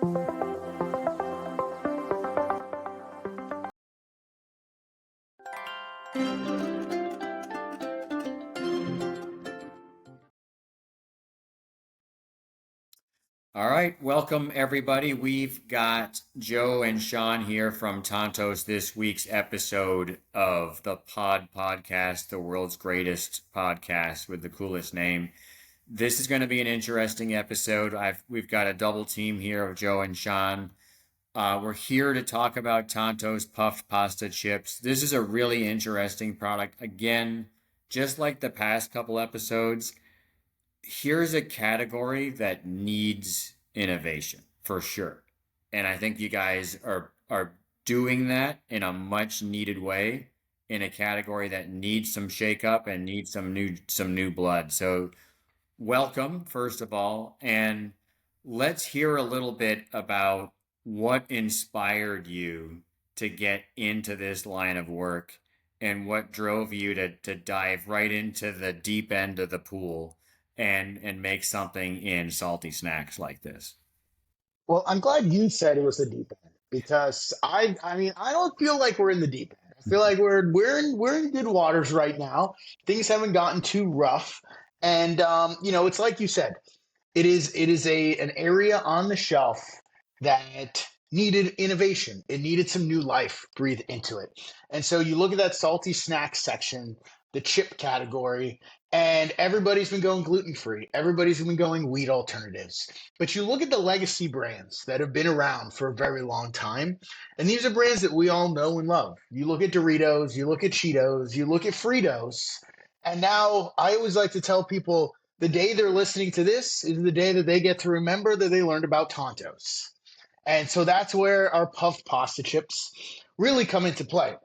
All right, welcome everybody. We've got Joe and Sean here from Tantos this week's episode of the Podcast, the world's greatest podcast with the coolest name. This is going to be an interesting episode. We've got a double team here of Joe and Sean. We're here to talk about Tantos puffed pasta chips. This is a really interesting product. Again, just like the past couple episodes, here's a category that needs innovation for sure. And I think you guys are doing that in a much needed way in a category that needs some shakeup and needs some new blood. So welcome, first of all, and let's hear a little bit about what inspired you to get into this line of work and what drove you to dive right into the deep end of the pool and make something in salty snacks like this. Well, I'm glad you said it was the deep end because I mean, I don't feel like we're in the deep end. I feel like we're in good waters right now. Things haven't gotten too rough, and it's like you said, it is an area on the shelf that needed innovation. It needed some new life breathed into it. And so you look at that salty snacks section, the chip category, and everybody's been going gluten free. Everybody's been going wheat alternatives. But you look at the legacy brands that have been around for a very long time, and these are brands that we all know and love. You look at Doritos, you look at Cheetos, you look at Fritos, and now I always like to tell people the day they're listening to this is the day that they get to remember that they learned about Tantos. And so that's where our puffed pasta chips really come into play.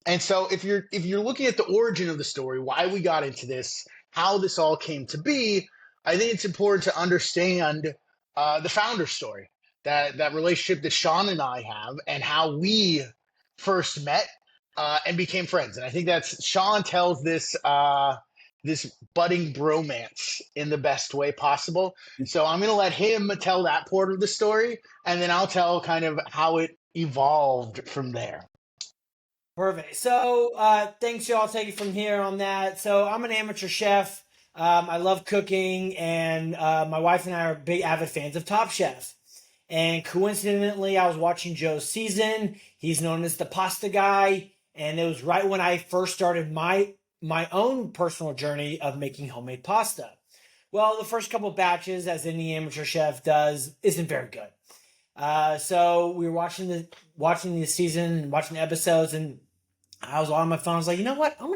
And so if you're looking at the origin of the story, why we got into this, how this all came to be, I think it's important to understand the founder story, that relationship that Sean and I have, and how we first met and became friends. And I think that's Sean tells this budding bromance in the best way possible. So I'm going to let him tell that part of the story, and then I'll tell kind of how it evolved from there. Perfect. So, thanks, y'all. I'll take it from here on that. So, I'm an amateur chef. I love cooking, and my wife and I are big avid fans of Top Chef. And coincidentally, I was watching Joe's season. He's known as the pasta guy, and it was right when I first started my own personal journey of making homemade pasta. Well, the first couple of batches, as any amateur chef does, isn't very good. So we were watching the season, watching the episodes, and I was on my phone. I was like, you know what? I'm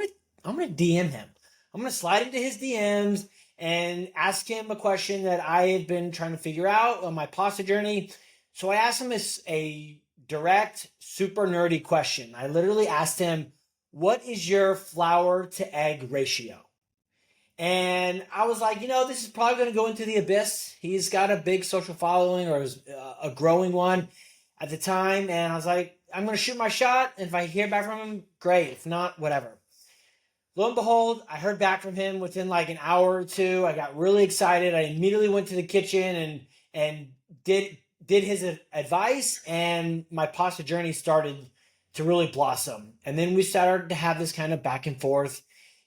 gonna DM him. I'm gonna slide into his DMs and ask him a question that I had been trying to figure out on my pasta journey. So I asked him a direct, super nerdy question. I literally asked him, "What is your flour to egg ratio?" And I was like, this is probably going to go into the abyss. He's got a big social following, or a growing one at the time. And I was like, I'm going to shoot my shot. And if I hear back from him, great. If not, whatever. Lo and behold, I heard back from him within like an hour or two. I got really excited. I immediately went to the kitchen and did his advice. And my pasta journey started to really blossom. And then we started to have this kind of back and forth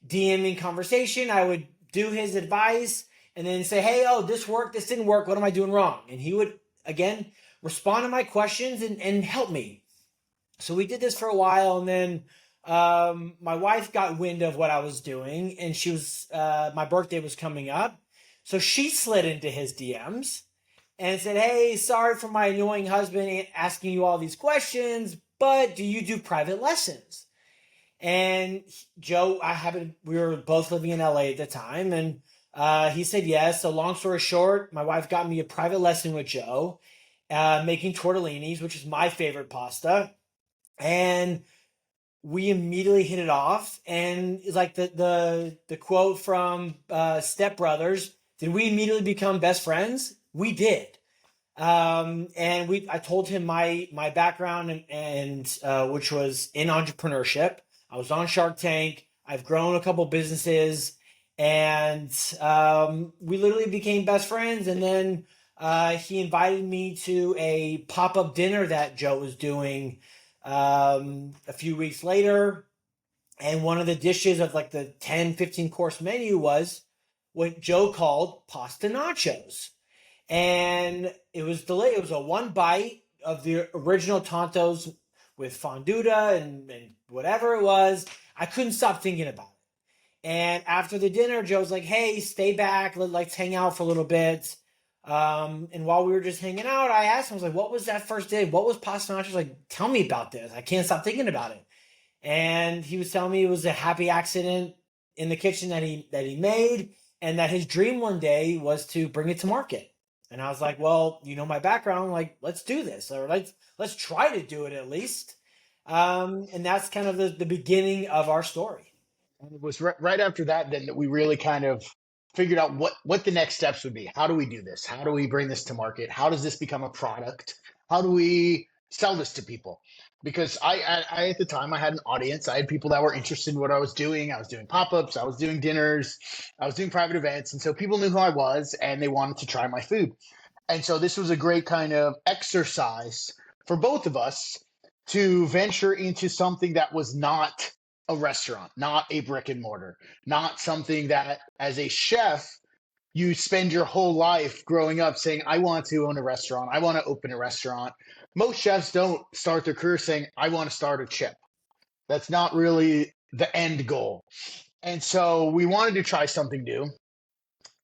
DMing conversation. I would do his advice and then say, hey, this worked, this didn't work, what am I doing wrong? And he would, again, respond to my questions and help me. So we did this for a while, and then my wife got wind of what I was doing, and my birthday was coming up. So she slid into his DMs and said, hey, sorry for my annoying husband asking you all these questions, but do you do private lessons? And Joe, we were both living in LA at the time, and he said yes. So long story short, my wife got me a private lesson with Joe, making tortellinis, which is my favorite pasta. And we immediately hit it off. And like the quote from Step Brothers, did we immediately become best friends? We did. And I told him my background and which was in entrepreneurship. I was on Shark Tank. I've grown a couple businesses, and we literally became best friends. And then he invited me to a pop-up dinner that Joe was doing a few weeks later. And one of the dishes of like the 10, 15 course menu was what Joe called pasta nachos. And it was delayed. It was a one bite of the original Tantos with fonduta and whatever it was. I couldn't stop thinking about it. And after the dinner, Joe's like, "Hey, stay back. Let's hang out for a little bit." And while we were just hanging out, I asked him, I was like, "What was that first day? What was pasta nachos like? Tell me about this. I can't stop thinking about it." And he was telling me it was a happy accident in the kitchen that he made, and that his dream one day was to bring it to market. And I was like, "Well, you know my background, like let's do this, or let's try to do it at least." And that's kind of the beginning of our story. And it was right after that then that we really kind of figured out what the next steps would be. How do we do this? How do we bring this to market? How does this become a product? How do we sell this to people? Because I at the time I had an audience. I had people that were interested in what I was doing. I was doing pop-ups, I was doing dinners, I was doing private events, and so people knew who I was and they wanted to try my food. And so this was a great kind of exercise for both of us to venture into something that was not a restaurant, not a brick and mortar, not something that as a chef, you spend your whole life growing up saying, I want to own a restaurant. I want to open a restaurant. Most chefs don't start their career saying, I want to start a chip. That's not really the end goal. And so we wanted to try something new.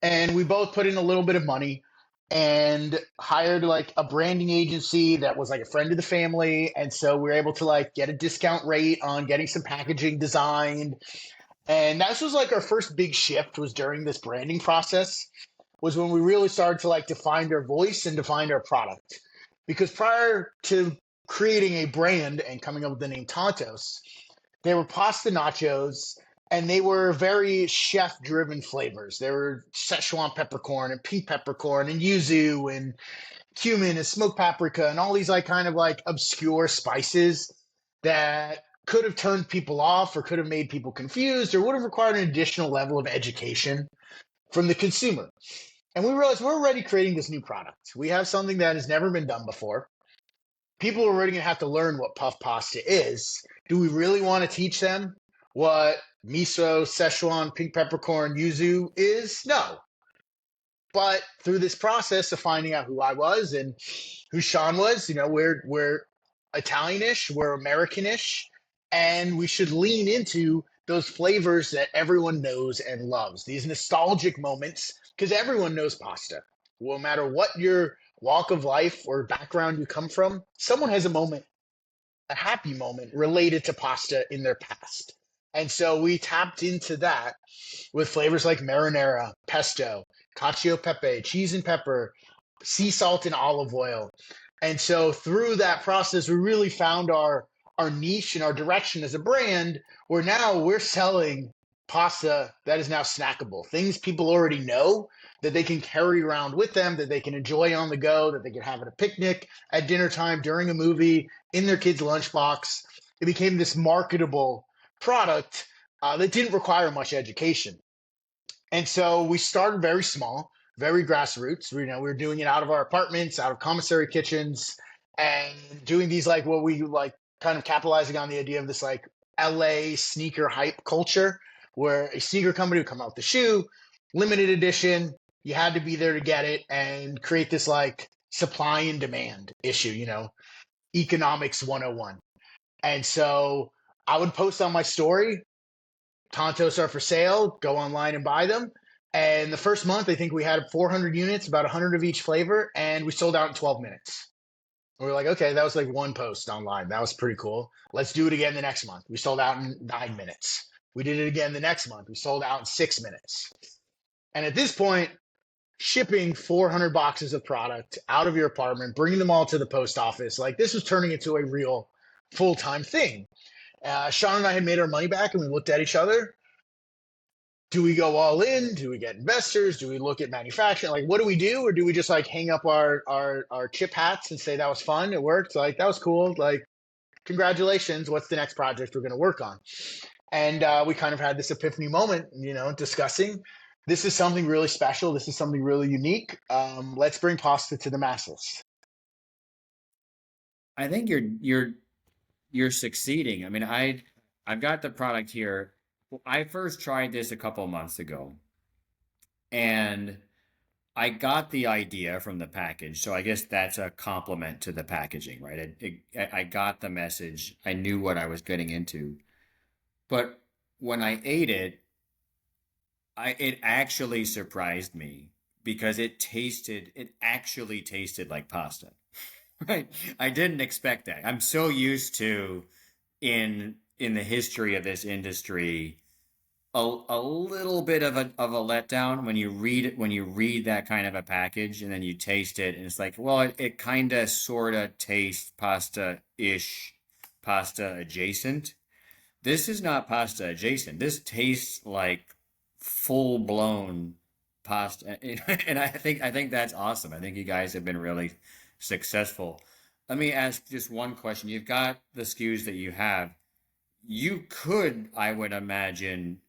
And we both put in a little bit of money and hired like a branding agency that was like a friend of the family. And so we were able to like get a discount rate on getting some packaging designed. And that was like our first big shift was during this branding process was when we really started to like define our voice and define our product. Because prior to creating a brand and coming up with the name Tantos, they were pasta nachos and they were very chef driven flavors. They were Szechuan peppercorn and pink peppercorn and yuzu and cumin and smoked paprika and all these like kind of like obscure spices that could have turned people off or could have made people confused or would have required an additional level of education from the consumer. And we realized we're already creating this new product. We have something that has never been done before. People are already going to have to learn what puff pasta is. Do we really want to teach them what miso, Szechuan, pink peppercorn, yuzu is? No. But through this process of finding out who I was and who Sean was, you know, we're Italianish, we're Americanish, and we should lean into those flavors that everyone knows and loves. These nostalgic moments, because everyone knows pasta. No matter what your walk of life or background you come from, someone has a moment, a happy moment related to pasta in their past. And so we tapped into that with flavors like marinara, pesto, cacio e pepe, cheese and pepper, sea salt and olive oil. And so through that process, we really found our niche and our direction as a brand where now we're selling pasta that is now snackable, things people already know that they can carry around with them, that they can enjoy on the go, that they can have at a picnic, at dinner time, during a movie, in their kid's lunchbox. It became this marketable product that didn't require much education. And so we started very small, very grassroots. We were doing it out of our apartments, out of commissary kitchens, and doing these like what we like kind of capitalizing on the idea of this like LA sneaker hype culture, where a sneaker company would come out with the shoe, limited edition. You had to be there to get it and create this like supply and demand issue, economics 101. And so I would post on my story, Tantos are for sale, go online and buy them. And the first month, I think we had 400 units, about 100 of each flavor, and we sold out in 12 minutes. And we were like, okay, that was like one post online. That was pretty cool. Let's do it again the next month. We sold out in 9 minutes. We did it again the next month. We sold out in 6 minutes. And at this point, shipping 400 boxes of product out of your apartment, bringing them all to the post office, like this was turning into a real full-time thing. Sean and I had made our money back and we looked at each other. Do we go all in? Do we get investors? Do we look at manufacturing? Like, what do we do? Or do we just like hang up our chip hats and say that was fun? It worked. Like, that was cool. Like, congratulations. What's the next project we're going to work on? And we kind of had this epiphany moment, discussing this is something really special. This is something really unique. Let's bring pasta to the masses. I think you're succeeding. I mean, I've got the product here. I first tried this a couple months ago, and I got the idea from the package. So I guess that's a compliment to the packaging, right? I got the message. I knew what I was getting into. But when I ate it, it actually surprised me because it actually tasted like pasta. Right. I didn't expect that. I'm so used to in the history of this industry a little bit of a letdown when you read that kind of a package and then you taste it and it's like, well, it kind of sort of tastes pasta-ish, pasta adjacent. This is not pasta adjacent. This tastes like full blown pasta, and I think that's awesome. I think you guys have been really successful. Let me ask just one question. You've got the SKUs that you have. You could, I would imagine,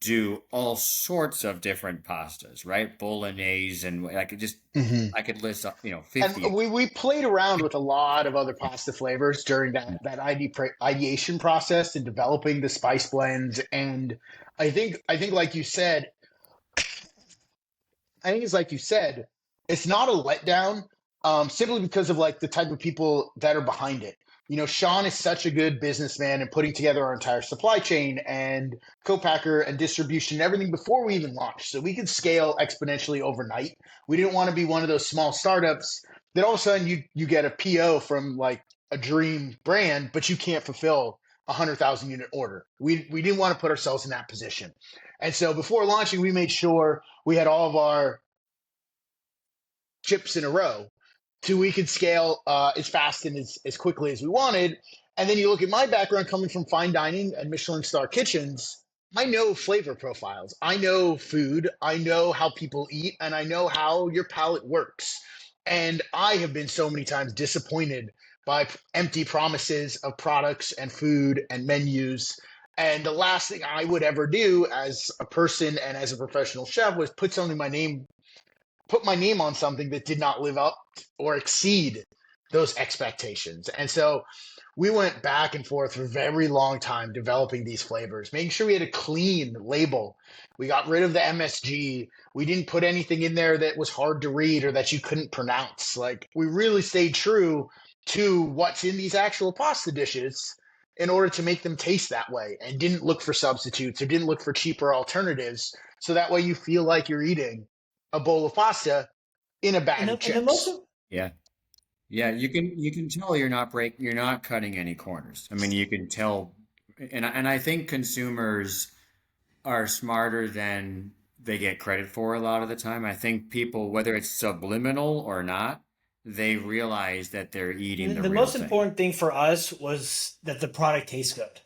do all sorts of different pastas, right? Bolognese, and Mhm. I could list up, And 50. we played around with a lot of other pasta flavors during that ideation process and developing the spice blends. And I think like you said, I think it's like you said, it's not a letdown, simply because of like the type of people that are behind it. Sean is such a good businessman in putting together our entire supply chain and co-packer and distribution and everything before we even launched. So we could scale exponentially overnight. We didn't want to be one of those small startups that all of a sudden you get a PO from like a dream brand, but you can't fulfill 100,000 unit order. We didn't want to put ourselves in that position. And so before launching, we made sure we had all of our chips in a row so we could scale as fast and as quickly as we wanted. And then you look at my background coming from fine dining and Michelin star kitchens. I know flavor profiles. I know food. I know how people eat, and I know how your palate works. And I have been so many times disappointed by empty promises of products and food and menus. And the last thing I would ever do as a person and as a professional chef was put my name on something that did not live up or exceed those expectations. And so we went back and forth for a very long time developing these flavors, making sure we had a clean label. We got rid of the MSG. We didn't put anything in there that was hard to read or that you couldn't pronounce. Like, we really stayed true to what's in these actual pasta dishes in order to make them taste that way, and didn't look for substitutes or didn't look for cheaper alternatives. So that way you feel like you're eating a bowl of pasta in a And bag of the most chips. Yeah. Yeah, you can tell you're not cutting any corners. I mean, you can tell, and I think consumers are smarter than they get credit for a lot of the time. I think people, whether it's subliminal or not, they realize that they're eating the the real most thing. important thing for us was that the product tastes good.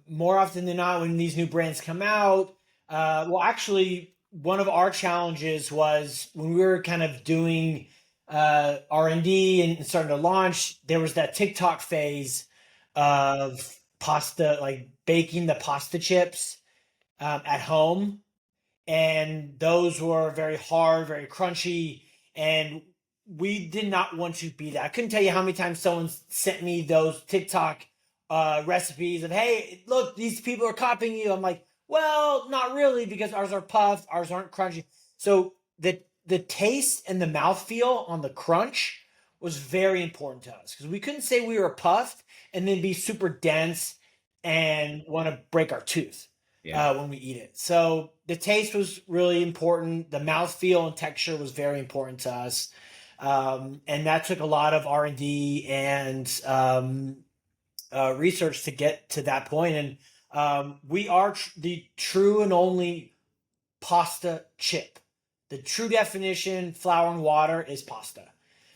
More often than not, when these new brands come out, well, actually, one of our challenges was when we were kind of doing R&D and starting to launch. There was that TikTok phase of pasta, like baking the pasta chips at home, and those were very hard, very crunchy, and we did not want to be that. I couldn't tell you how many times someone sent me those TikTok recipes of, hey, look, these people are copying you. I'm like, well, not really, because ours are puffed, ours aren't crunchy. So the taste and the mouthfeel on the crunch was very important to us because we couldn't say we were puffed and then be super dense and want to break our tooth Yeah. when we eat it. So the taste was really important. The mouthfeel and texture was very important to us, and that took a lot of R&D and research to get to that point. And we are the true and only pasta chip. The true definition, flour and water, is pasta,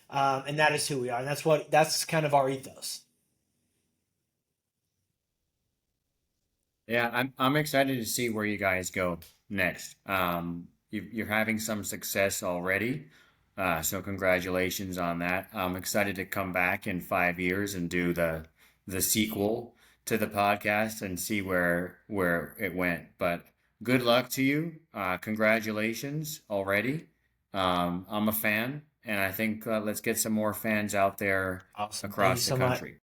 and that is who we are. And that's kind of our ethos. Yeah, I'm excited to see where you guys go next. You're having some success already, so congratulations on that. I'm excited to come back in 5 years and do the sequel to the podcast and see where it went. But good luck to you. Congratulations already. I'm a fan, and I think let's get some more fans out there Awesome. Thank you across the so much. country.